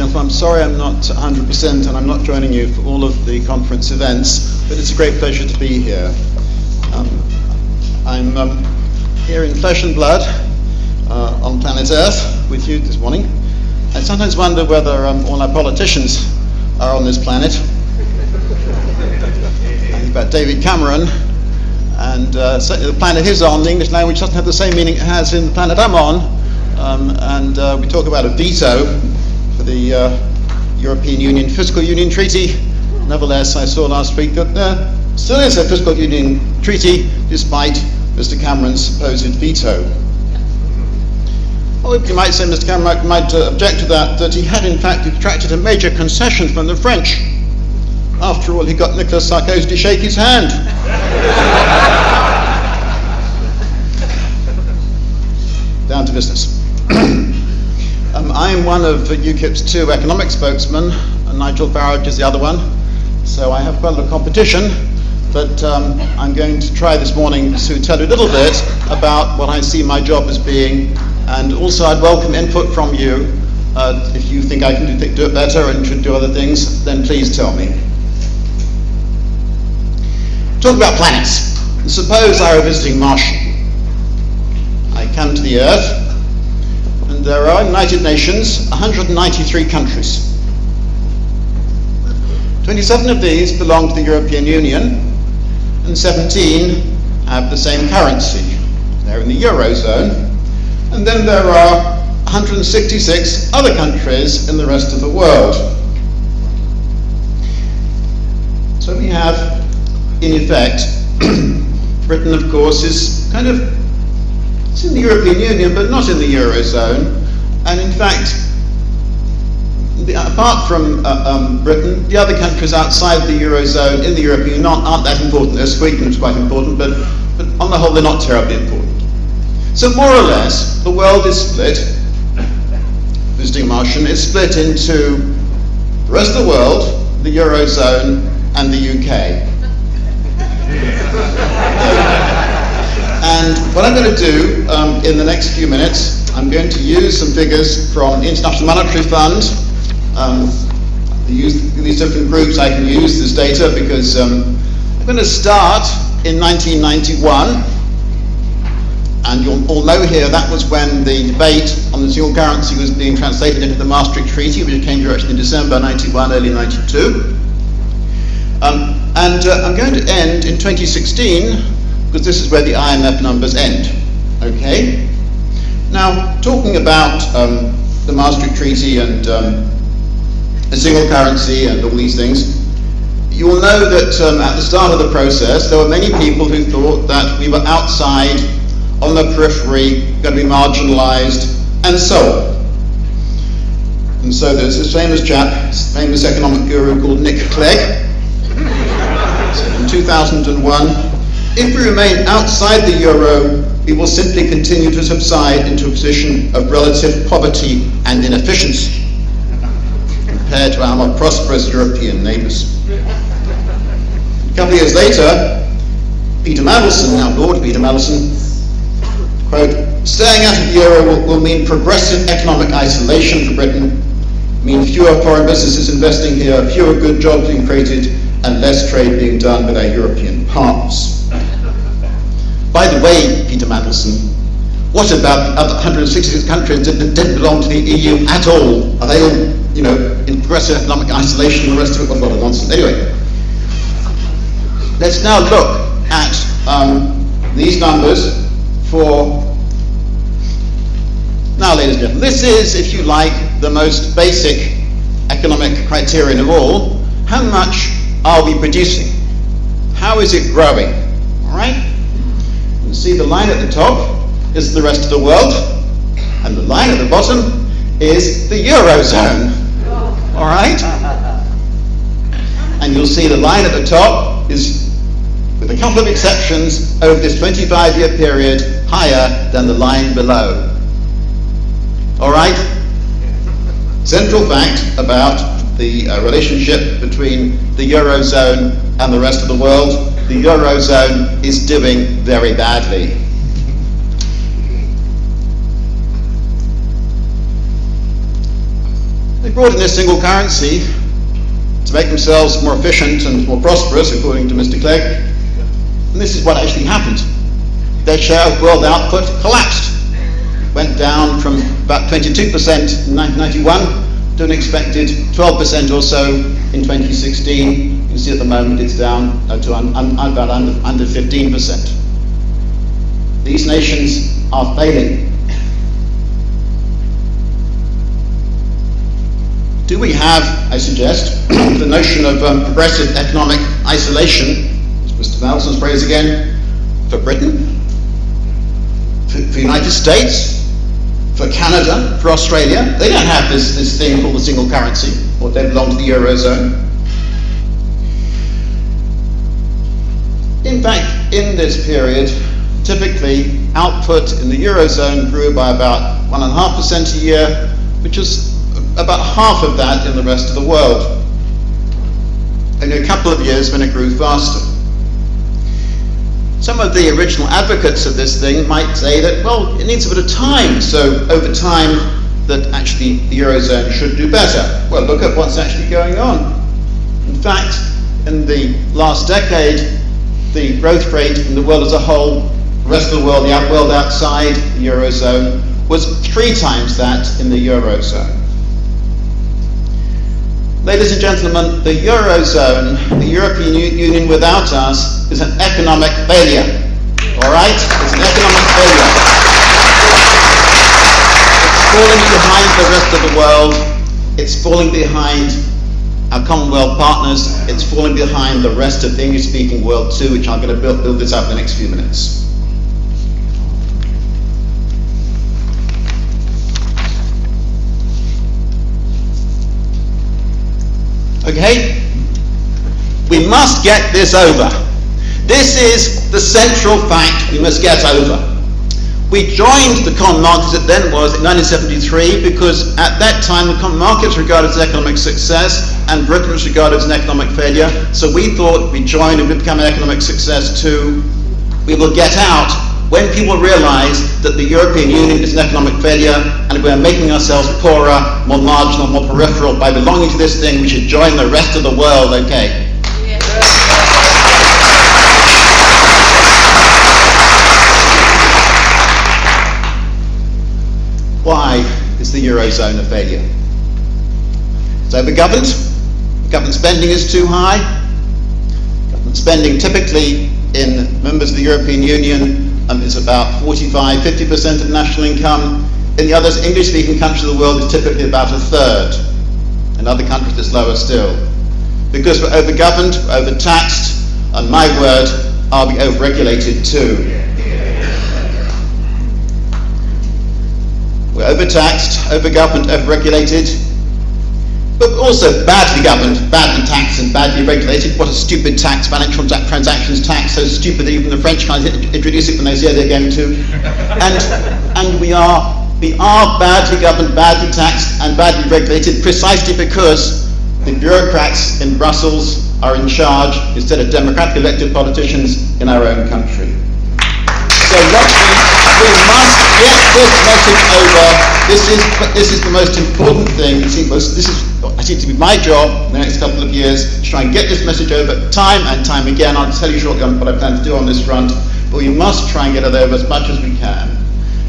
gentlemen, I'm sorry I'm not 100% and I'm not joining you for all of the conference events, but it's a great pleasure to be here. I'm here in flesh and blood on planet Earth with you this morning. I sometimes wonder whether all our politicians are on this planet. I think about David Cameron, and certainly the planet he's on, the English language doesn't have the same meaning it has in the planet I'm on. We talk about a veto for the European Union Fiscal Union Treaty. Nevertheless, I saw last week that there still is a Fiscal Union Treaty despite Mr. Cameron's supposed veto. Well, you might say Mr. Cameron might object to that he had in fact extracted a major concession from the French. After all, he got Nicolas Sarkozy to shake his hand. Down to business. I'm one of UKIP's two economic spokesmen, and Nigel Farage is the other one, so I have quite a lot of competition, but I'm going to try this morning to tell you a little bit about what I see my job as being, and also I'd welcome input from you. If you think I can do it better and should do other things, then please tell me. Talk about planets. Suppose I were visiting Martian. I come to the Earth, and there are United Nations, 193 countries. 27 of these belong to the European Union, and 17 have the same currency. They're in the Eurozone, and then there are 166 other countries in the rest of the world. So we have, in effect, Britain, of course, is kind of, it's in the European Union, but not in the Eurozone. And in fact, apart from Britain, the other countries outside the Eurozone in the European Union aren't that important. Sweden is quite important, but on the whole, they're not terribly important. So more or less, the world is split. Visiting Martian is split into the rest of the world, the Eurozone, and the UK. And what I'm going to do in the next few minutes, I'm going to use some figures from the International Monetary Fund. These different groups I can use this data because I'm going to start in 1991. And you'll all know here that was when the debate on the single currency was being translated into the Maastricht Treaty, which came to in December 91, early 92. I'm going to end in 2016, because this is where the IMF numbers end. Okay? Now, talking about the Maastricht Treaty and the single currency and all these things, you will know that at the start of the process, there were many people who thought that we were outside, on the periphery, going to be marginalized, and so on. And so there's this famous chap, this famous economic guru called Nick Clegg, in 2001, if we remain outside the euro, we will simply continue to subside into a position of relative poverty and inefficiency compared to our more prosperous European neighbours. A couple of years later, Peter Mandelson, now Lord Peter Mandelson, quote, staying out of the euro will mean progressive economic isolation for Britain, mean fewer foreign businesses investing here, fewer good jobs being created, and less trade being done with our European partners. By the way, Peter Mandelson, what about the other 166 countries that didn't belong to the EU at all? Are they all, in progressive economic isolation and the rest of it? What a lot of nonsense. Anyway, let's now look at these numbers for, now ladies and gentlemen, this is, if you like, the most basic economic criterion of all. How much are we producing? How is it growing? All right? You see the line at the top is the rest of the world, and the line at the bottom is the Eurozone. All right? And you'll see the line at the top is, with a couple of exceptions, over this 25-year period, higher than the line below. All right? Central fact about the relationship between the Eurozone and the rest of the world, the Eurozone is doing very badly. brought in this single currency to make themselves more efficient and more prosperous, according to Mr. Clegg. And this is what actually happened. Their share of world output collapsed. Went down from about 22% in 1991 to an expected 12% or so in 2016. You can see at the moment it's down to about under 15%. These nations are failing. Do we have, I suggest, the notion of progressive economic isolation, Mr. Nelson's phrase again, for Britain, for the United States, for Canada, for Australia? They don't have this thing called the single currency, or they belong to the Eurozone. In fact, in this period, typically output in the Eurozone grew by about 1.5% a year, which is about half of that in the rest of the world. Only a couple of years when it grew faster. Some of the original advocates of this thing might say that, well, it needs a bit of time, so over time that actually the Eurozone should do better. Well, look at what's actually going on. In fact, in the last decade, the growth rate in the world as a whole, the rest of the world, the world outside the Eurozone, was 3 times that in the Eurozone. Ladies and gentlemen, the Eurozone, the European Union without us, is an economic failure. All right? It's an economic failure. It's falling behind the rest of the world. It's falling behind our Commonwealth partners. It's falling behind the rest of the English-speaking world too, which I'm going to build this up in the next few minutes. Okay? We must get this over. This is the central fact we must get over. We joined the common market as it then was in 1973 because at that time the common market was regarded as economic success and Britain was regarded as an economic failure. So we thought we joined and we become an economic success too. We will get out when people realize that the European Union is an economic failure and we're making ourselves poorer, more marginal, more peripheral by belonging to this thing. We should join the rest of the world, okay? Yeah. Why is the Eurozone a failure? It's overgoverned. Government spending is too high. Government spending typically in members of the European Union is about 45–50% of national income. In the other English-speaking countries of the world, it's typically about 1/3. In other countries, it's lower still. Because we're overgoverned, we're overtaxed, and my word, are we overregulated too? We're overtaxed, overgoverned, overregulated, but also badly governed, badly taxed and badly regulated. What a stupid tax, financial transactions tax, so stupid that even the French can't introduce it when they say they're going to. And we are badly governed, badly taxed and badly regulated precisely because the bureaucrats in Brussels are in charge instead of democratically elected politicians in our own country. So we must get this message over. This is the most important thing. This is, I think, to be my job in the next couple of years, to try and get this message over time and time again. I'll tell you shortly on what I plan to do on this front, but we must try and get it over as much as we can.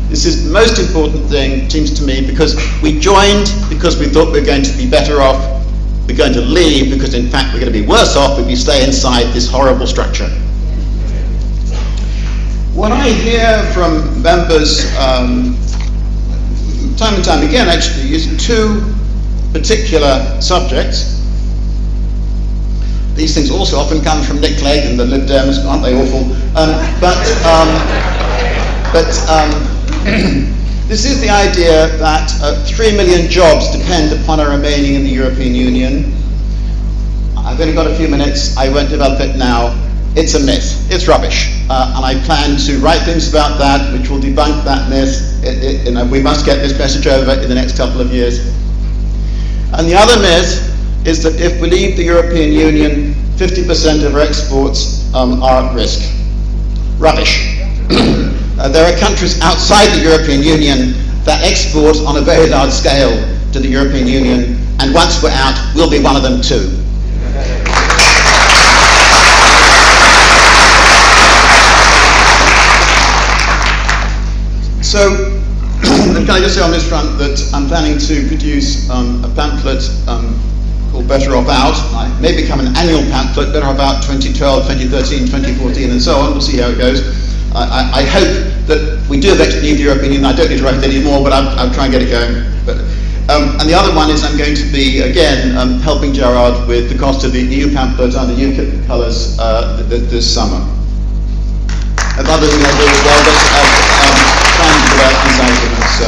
This is the most important thing, it seems to me, because we joined because we thought we were going to be better off. We're going to leave because, in fact, we're going to be worse off if we stay inside this horrible structure. What I hear from members time and time again, actually, is 2 particular subjects. These things also often come from Nick Clegg and the Lib Dems, aren't they awful? This is the idea that 3 million jobs depend upon our remaining in the European Union. I've only got a few minutes, I won't develop it now. It's a myth, it's rubbish, and I plan to write things about that which will debunk that myth. We must get this message over in the next couple of years. And the other myth is that if we leave the European Union, 50% of our exports are at risk. Rubbish. There are countries outside the European Union that export on a very large scale to the European Union, and once we're out, we'll be one of them too. So, can I just say on this front that I'm planning to produce a pamphlet called Better Off Out. It may become an annual pamphlet, Better Off Out 2012, 2013, 2014, and so on. We'll see how it goes. I hope that we do eventually leave the European Union. I don't need to write it anymore, but I'll try and get it going. But, and the other one is I'm going to be, again, helping Gerard with the cost of the EU pamphlet under UKIP colours this summer. And others are going to do as well, but trying to develop these arguments.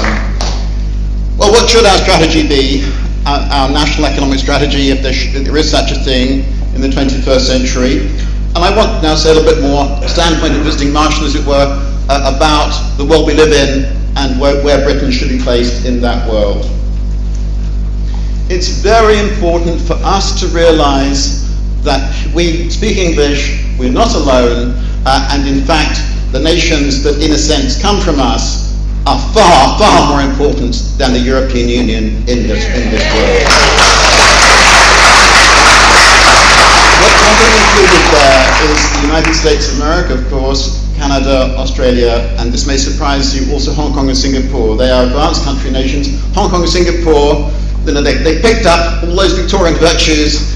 Well, what should our strategy be? Our national economic strategy, if there is such a thing in the 21st century. And I want now to say a little bit more, standpoint of visiting Marshall, as it were, about the world we live in and where Britain should be placed in that world. It's very important for us to realise that we speak English, we're not alone, and in fact, the nations that in a sense come from us are far, far more important than the European Union in this world. What is included there is the United States of America, of course, Canada, Australia, and this may surprise you, also Hong Kong and Singapore. They are advanced country nations. Hong Kong and Singapore, they picked up all those Victorian virtues,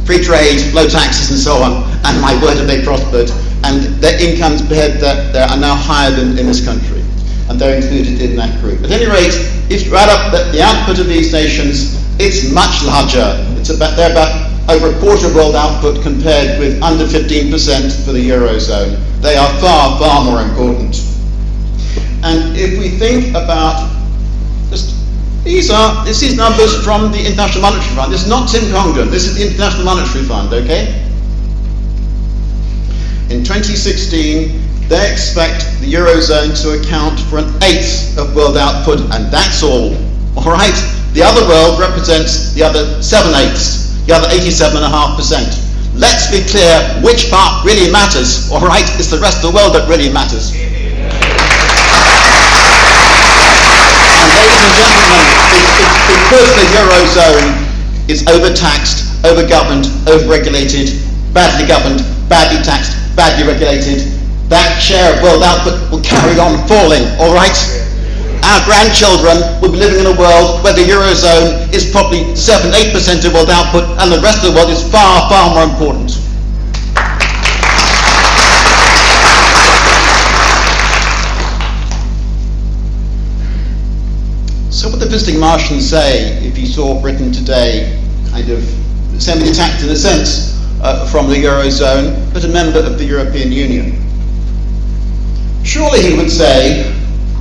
free trade, low taxes and so on, and my word have they prospered, and their incomes per head there are now higher than in this country, and they're included in that group. At any rate, if you add up the output of these nations, it's much larger. They're about over a quarter of world output compared with under 15% for the Eurozone. They are far, far more important. And if we think about these numbers from the International Monetary Fund. This is not Tim Congdon, this is the International Monetary Fund, okay? In 2016, they expect the Eurozone to account for 1/8 of world output, and that's all right? The other world represents the other 7/8, the other 87.5%. Let's be clear which part really matters, all right? It's the rest of the world that really matters. Ladies and gentlemen, because the Eurozone is overtaxed, overgoverned, overregulated, badly governed, badly taxed, badly regulated, that share of world output will carry on falling, all right? Our grandchildren will be living in a world where the Eurozone is probably 7-8% of world output and the rest of the world is far, far more important. So what the visiting Martian say if he saw Britain today kind of semi-detached in a sense from the Eurozone, but a member of the European Union? Surely he would say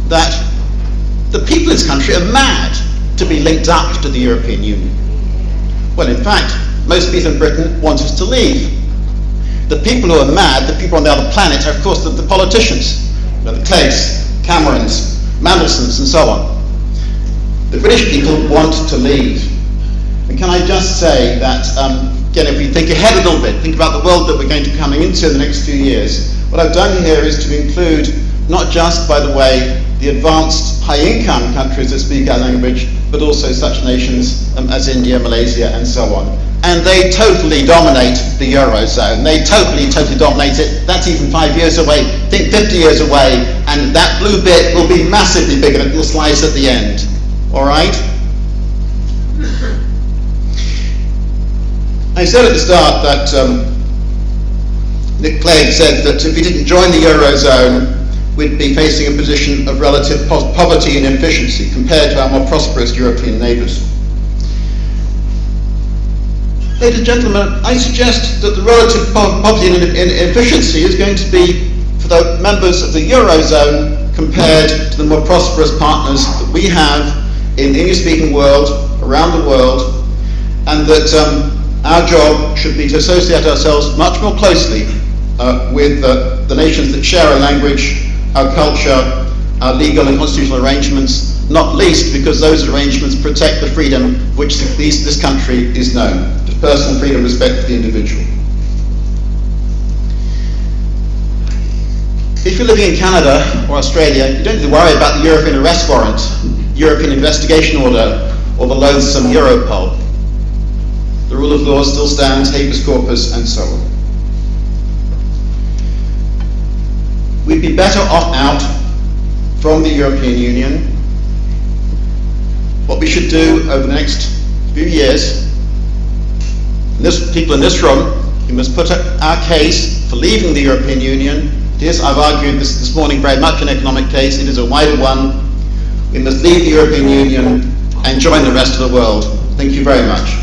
that the people in this country are mad to be linked up to the European Union. Well, in fact, most people in Britain want us to leave. The people who are mad, the people on the other planet, are of course the politicians, the Cleggs, Camerons, Mandelsons and so on. The British people want to leave. And can I just say that, again, if we think ahead a little bit, think about the world that we're going to be coming into in the next few years, what I've done here is to include not just, by the way, the advanced high-income countries that speak our language, but also such nations as India, Malaysia, and so on. And they totally dominate the Eurozone. They totally dominate it. That's even 5 years away. Think 50 years away, and that blue bit will be massively bigger than the slice at the end. All right? I said at the start that Nick Clegg said that if we didn't join the Eurozone, we'd be facing a position of relative poverty and inefficiency compared to our more prosperous European neighbours. Ladies and gentlemen, I suggest that the relative poverty and inefficiency is going to be for the members of the Eurozone compared to the more prosperous partners that we have in the English-speaking world, around the world, and that our job should be to associate ourselves much more closely with the nations that share our language, our culture, our legal and constitutional arrangements, not least because those arrangements protect the freedom which this country is known, the personal freedom, respect for the individual. If you're living in Canada or Australia, you don't need to worry about the European arrest warrant, European investigation order, or the loathsome Europol. The rule of law still stands, habeas corpus, and so on. We'd be better off out from the European Union. What we should do over the next few years, people in this room, we must put our case for leaving the European Union. Yes, I've argued this morning very much an economic case. It is a wider one. We must leave the European Union and join the rest of the world. Thank you very much.